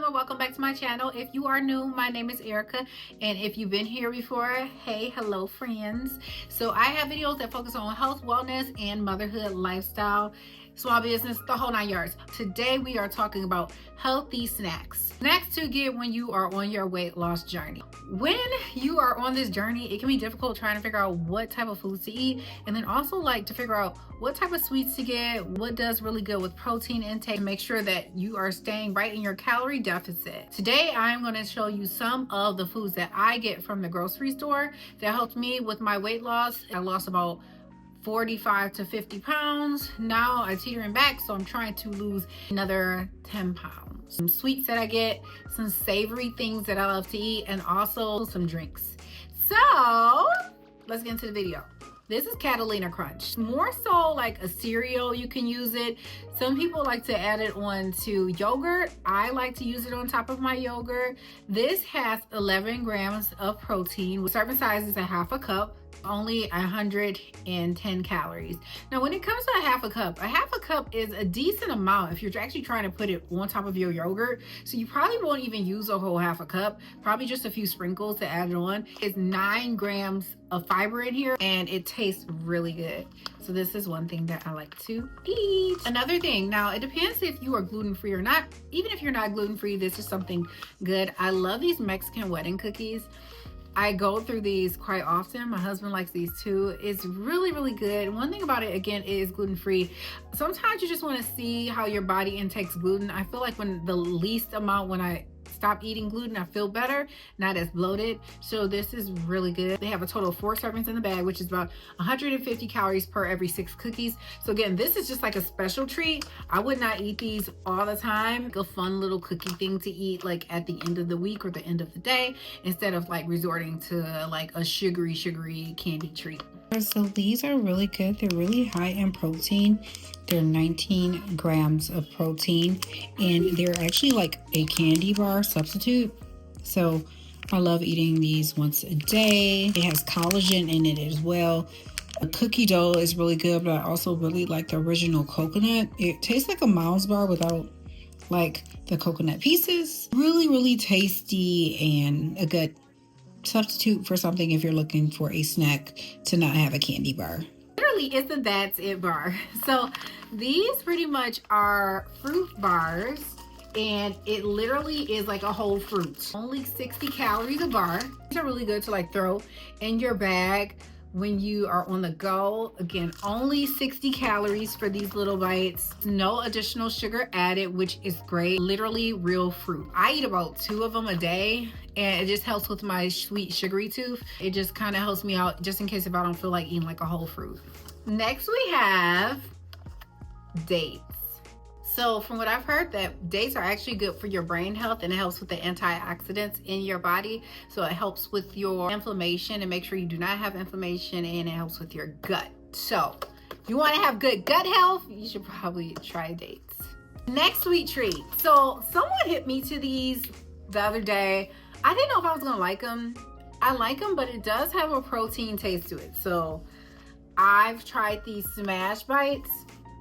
welcome back to my channel. If you are new, my name is Erica, and if you've been here before, hey, hello friends. So I have videos that focus on health, wellness, and motherhood, lifestyle, small business, the whole 9 yards. Today we are talking about healthy snacks to get when you are on your weight loss journey. When you are on this journey, it can be difficult trying to figure out what type of foods to eat, and then also like to figure out what type of sweets to get, what does really good with protein intake, make sure that you are staying right in your calorie deficit. Today I'm going to show you some of the foods that I get from the grocery store that helped me with my weight loss. I lost about 45 to 50 pounds. Now I'm teetering back, so I'm trying to lose another 10 pounds. Some sweets that I get, some savory things that I love to eat, and also some drinks. So let's get into the video. This is Catalina Crunch. More so like a cereal, you can use it. Some people like to add it on to yogurt. I like to use it on top of my yogurt. This has 11 grams of protein. Serving size is a half a cup. Only 110 calories. Now when it comes to a half a cup is a decent amount if you're actually trying to put it on top of your yogurt. So you probably won't even use a whole half a cup, probably just a few sprinkles to add it on. It's 9 grams of fiber in here and it tastes really good. So this is one thing that I like to eat. Another thing, now it depends if you are gluten-free or not. Even if you're not gluten-free, this is something good. I love these Mexican wedding cookies. I go through these quite often. My husband likes these too. It's really, really good. One thing about it, again, is gluten-free. Sometimes you just want to see how your body intakes gluten. I feel like when the least amount, when I stop eating gluten, I feel better, not as bloated. So this is really good. They have a total of 4 servings in the bag, which is about 150 calories per every 6 cookies. So again, this is just like a special treat. I would not eat these all the time. Like a fun little cookie thing to eat like at the end of the week or the end of the day, instead of like resorting to like a sugary candy treat. So these are really good. They're really high in protein. They're 19 grams of protein, and they're actually like a candy bar substitute. So I love eating these once a day. It has collagen in it as well. The cookie dough is really good, but I also really like the original coconut. It tastes like a Miles bar without like the coconut pieces. Really, really tasty and a good substitute for something if you're looking for a snack to not have a candy bar. Literally, it's a that's it bar. So these pretty much are fruit bars, and it literally is like a whole fruit. Only 60 calories a bar. These are really good to like throw in your bag when you are on the go. Again, only 60 calories for these little bites. No additional sugar added, which is great. Literally real fruit. I eat about 2 of them a day, and it just helps with my sweet sugary tooth. It just kind of helps me out just in case if I don't feel like eating like a whole fruit. Next we have dates. So from what I've heard, that dates are actually good for your brain health, and it helps with the antioxidants in your body. So it helps with your inflammation and make sure you do not have inflammation, and it helps with your gut. So if you want to have good gut health, you should probably try dates. Next sweet treat. So someone hit me to these the other day. I didn't know if I was gonna like them. I like them, but it does have a protein taste to it. So I've tried these Smash Bites.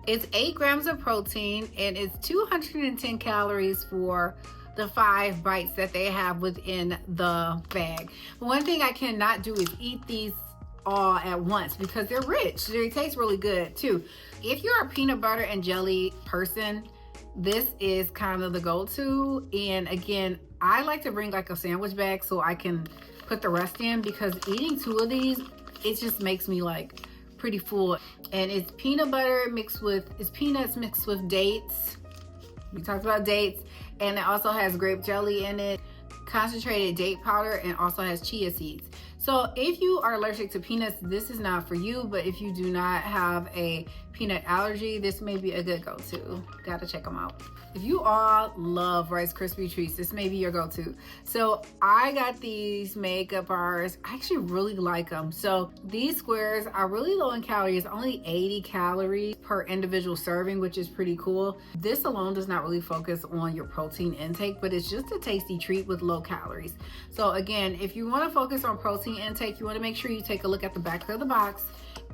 It's 8 grams of protein, and it's 210 calories for the 5 bites that they have within the bag. But one thing I cannot do is eat these all at once because they're rich. They taste really good too. If you're a peanut butter and jelly person, this is kind of the go-to. And again, I like to bring like a sandwich bag so I can put the rest in, because eating 2 of these, it just makes me like pretty full. And it's peanut butter mixed with, it's peanuts mixed with dates. We talked about dates. And it also has grape jelly in it, concentrated date powder, and also has chia seeds. So if you are allergic to peanuts, this is not for you. But if you do not have a peanut allergy, this may be a good go-to. Gotta check them out. If you all love Rice Krispie treats, this may be your go-to. So I got these makeup bars. I actually really like them. So these squares are really low in calories, only 80 calories per individual serving, which is pretty cool. This alone does not really focus on your protein intake, but it's just a tasty treat with low calories. So again, if you want to focus on protein intake, you want to make sure you take a look at the back of the box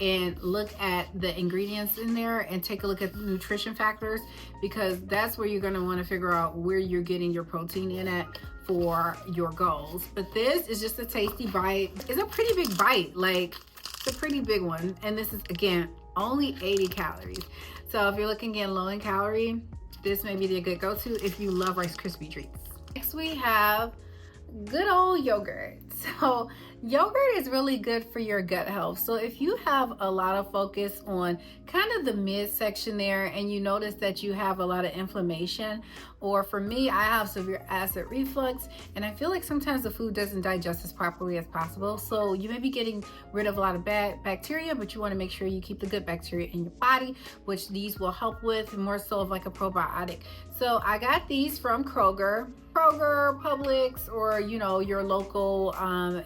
and look at the ingredients in there and take a look at the nutrition factors, because that's where you're going to want to figure out where you're getting your protein in at for your goals. But this is just a tasty bite. It's a pretty big bite, like it's a pretty big one. And this is, again, only 80 calories. So if you're looking at low in calorie, this may be a good go-to if you love Rice Krispie treats. Next we have good old yogurt. So yogurt is really good for your gut health. So if you have a lot of focus on kind of the midsection there and you notice that you have a lot of inflammation, or for me, I have severe acid reflux and I feel like sometimes the food doesn't digest as properly as possible. So you may be getting rid of a lot of bad bacteria, but you want to make sure you keep the good bacteria in your body, which these will help with, more so of like a probiotic. So I got these from Kroger, Publix, or you know, your local HEB,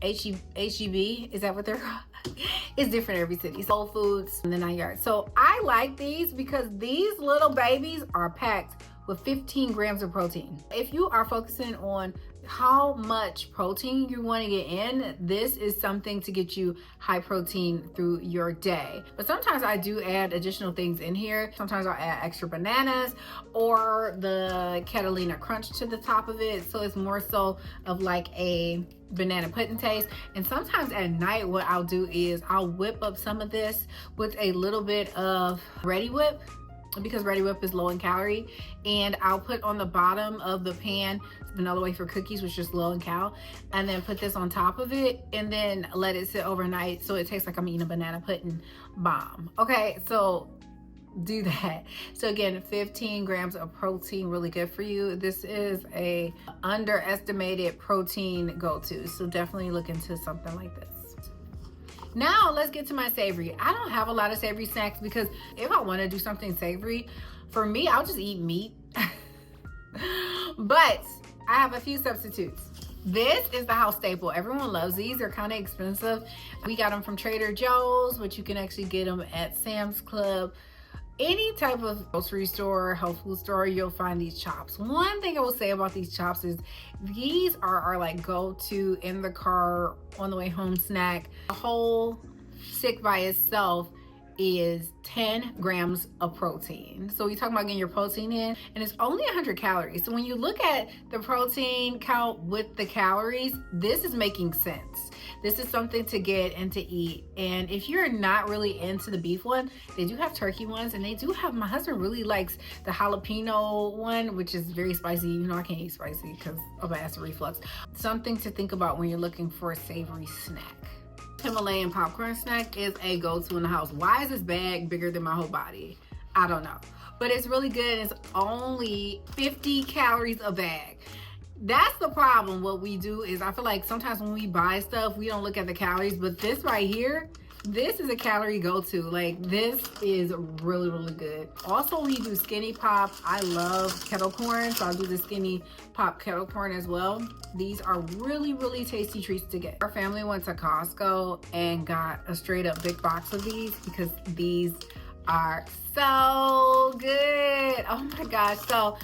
is that what they're called? It's different every city. Whole Foods and the 9 yards. So I like these because these little babies are packed with 15 grams of protein. If you are focusing on how much protein you want to get in, this is something to get you high protein through your day. But sometimes I do add additional things in here. Sometimes I'll add extra bananas or the Catalina Crunch to the top of it, so it's more so of like a banana pudding taste. And sometimes at night what I'll do is I'll whip up some of this with a little bit of Ready Whip, because Ready Whip is low in calorie, and I'll put on the bottom of the pan vanilla wafer cookies, which is low in cal, and then put this on top of it and then let it sit overnight so it tastes like I'm eating a banana pudding bomb. Okay, so do that. So again, 15 grams of protein, really good for you. This is a underestimated protein go-to, so definitely look into something like this. Now let's get to my savory. I don't have a lot of savory snacks because if I want to do something savory, for me, I'll just eat meat. But I have a few substitutes. This is the house staple. Everyone loves these. They're kind of expensive. We got them from Trader Joe's, but you can actually get them at Sam's Club. Any type of grocery store, health food store, you'll find these chops. One thing I will say about these chops is these are our like go-to in the car on the way home snack. A whole stick by itself is 10 grams of protein. So we're talking about getting your protein in, and it's only 100 calories. So when you look at the protein count with the calories, this is making sense. This is something to get and to eat. And if you're not really into the beef one, they do have turkey ones, and they do have, my husband really likes the jalapeno one, which is very spicy. You know, I can't eat spicy because of acid reflux. Something to think about when you're looking for a savory snack. Himalayan popcorn snack is a go-to in the house. Why is this bag bigger than my whole body? I don't know, but it's really good. It's only 50 calories a bag. That's the problem. What we do is, I feel like sometimes when we buy stuff, we don't look at the calories, but this right here, this is a calorie go-to. Like, this is really, really good. Also, we do skinny pop. I love kettle corn, so I'll do the skinny pop kettle corn as well. These are really, really tasty treats to get. Our family went to Costco and got a straight up big box of these because these are so good. Oh my gosh. So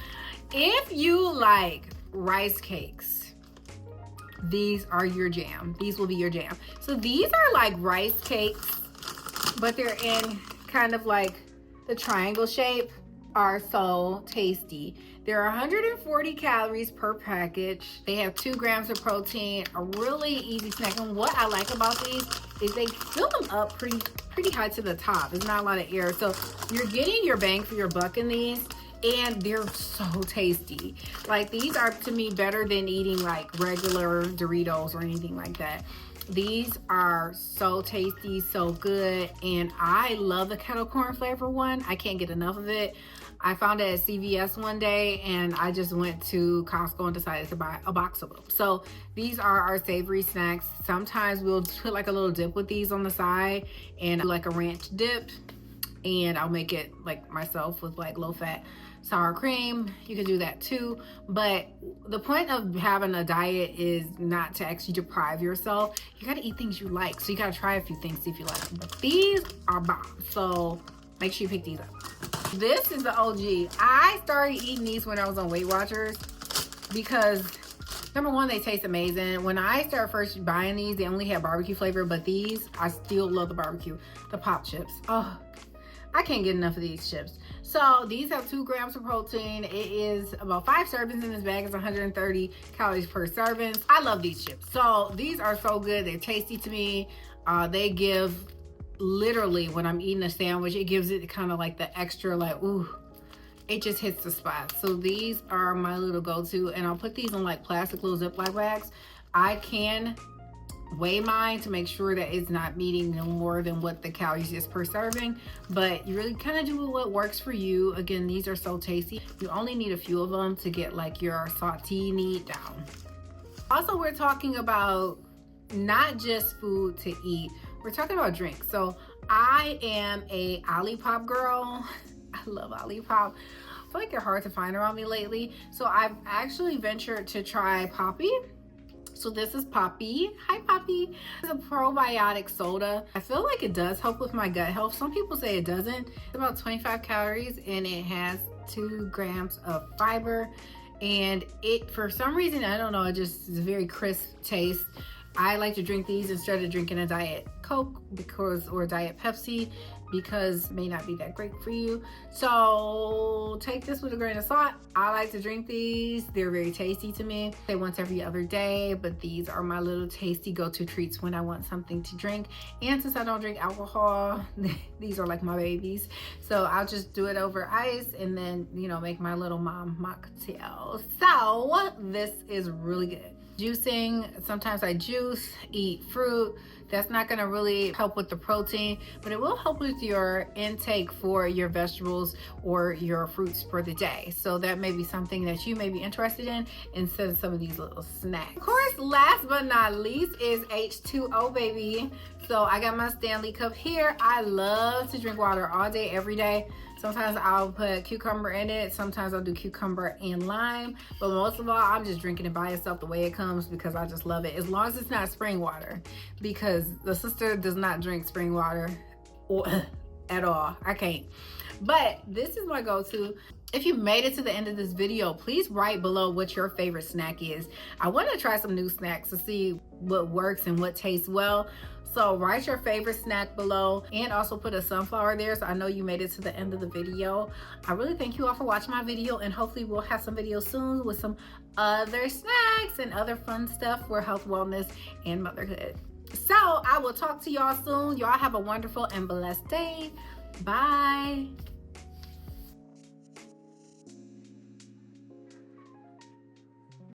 if you like rice cakes, these are your jam. These will be your jam. So these are like rice cakes, but they're in kind of like the triangle shape. Are so tasty. There are 140 calories per package. They have 2 grams of protein, a really easy snack. And what I like about these is they fill them up pretty high to the top. It's not a lot of air. So you're getting your bang for your buck in these, and they're so tasty. Like, these are, to me, better than eating like regular Doritos or anything like that. These are so tasty, so good, and I love the kettle corn flavor one. I can't get enough of it. I found it at CVS one day, and I just went to Costco and decided to buy a box of them. So these are our savory snacks. Sometimes we'll put like a little dip with these on the side, and do like a ranch dip, and I'll make it like myself with like low-fat sour cream. You can do that too, but the point of having a diet is not to actually deprive yourself. You got to eat things you like, so you got to try a few things, see if you like them. But these are bomb, so make sure you pick these up. This is the OG. I started eating these when I was on Weight Watchers because Number one, they taste amazing. When I started first buying these, they only had barbecue flavor, but these, I still love the barbecue. The pop chips. Oh, I can't get enough of these chips. So these have 2 grams of protein. It is about 5 servings in this bag. It's 130 calories per serving. I love these chips. So these are so good. They're tasty to me. They give, literally, when I'm eating a sandwich, it gives it kind of like the extra, like, ooh, it just hits the spot. So these are my little go-to, and I'll put these in like plastic little Ziploc bags. I can weigh mine to make sure that it's not meeting no more than what the calories is per serving, but you really kind of do what works for you. Again, these are so tasty. You only need a few of them to get like your sauté down. Also, we're talking about not just food to eat, we're talking about drinks. So I am a Olipop girl. I love Olipop. I feel like they're hard to find around me lately, so I've actually ventured to try Poppy. So this is Poppy. Hi, Poppy. It's a probiotic soda. I feel like it does help with my gut health. Some people say it doesn't. It's about 25 calories and it has 2 grams of fiber. And it, for some reason, I don't know, it just is a very crisp taste. I like to drink these instead of drinking a Diet Coke or Diet Pepsi, because it may not be that great for you. So take this with a grain of salt. I like to drink these. They're very tasty to me. They once every other day, but these are my little tasty go-to treats when I want something to drink. And since I don't drink alcohol, these are like my babies. So I'll just do it over ice and then, you know, make my little mom mocktail. So this is really good. Juicing, sometimes I juice, eat fruit. That's not gonna really help with the protein, but it will help with your intake for your vegetables or your fruits for the day. So that may be something that you may be interested in instead of some of these little snacks. Of course, last but not least is H2O, baby. So I got my Stanley cup here. I love to drink water all day, every day. Sometimes I'll put cucumber in it. Sometimes I'll do cucumber and lime. But most of all, I'm just drinking it by itself the way it comes because I just love it. As long as it's not spring water, because the sister does not drink spring water at all. I can't. But this is my go-to. If you made it to the end of this video, please write below what your favorite snack is. I want to try some new snacks to see what works and what tastes well. So write your favorite snack below and also put a sunflower there so I know you made it to the end of the video. I really thank you all for watching my video, and hopefully we'll have some videos soon with some other snacks and other fun stuff for health, wellness, and motherhood. So I will talk to y'all soon. Y'all have a wonderful and blessed day. Bye.